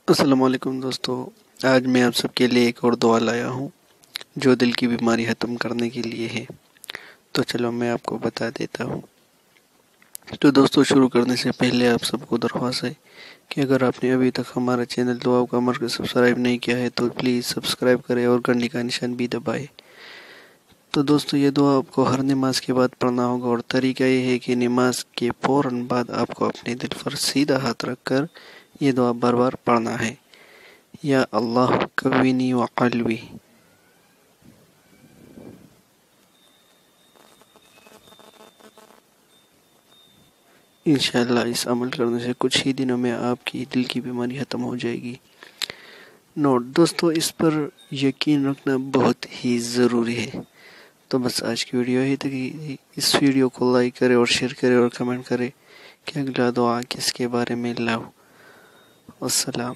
السلام علیکم دوستو، آج میں آپ سب کے لیے ایک اور دعا لایا ہوں جو دل کی بیماری ختم کرنے کے لیے ہے۔ تو چلو میں آپ کو بتا دیتا ہوں۔ تو دوستو، شروع کرنے سے پہلے آپ سب کو درخواست ہے کہ اگر آپ نے ابھی تک ہمارا چینل دعاؤں کا مرکز سبسکرائب نہیں کیا ہے تو پلیز سبسکرائب کریں اور گھنٹی کا نشان بھی دبائیں۔ تو دوستو، یہ دعا آپ کو ہر نماز کے بعد پڑھنا ہوگا، اور طریقہ یہ ہے کہ نماز کے فوراً بعد آپ کو اپنے دل پر سیدھا ہاتھ رکھ کر یہ دعا بار بار پڑھنا ہے۔ یا اللہ کبینی و قلبی۔ انشاءاللہ اس عمل کرنے سے کچھ ہی دنوں میں آپ کی دل کی بیماری ختم ہو جائے گی۔ نوٹ دوستو، اس پر یقین رکھنا بہت ہی ضروری ہے۔ تو بس آج کی ویڈیو ہی تک ہی۔ اس ویڈیو کو لائک کرے اور شیئر کرے اور کمنٹ کرے کہ اگلا دعا کس کے بارے میں لاؤ۔ السلام۔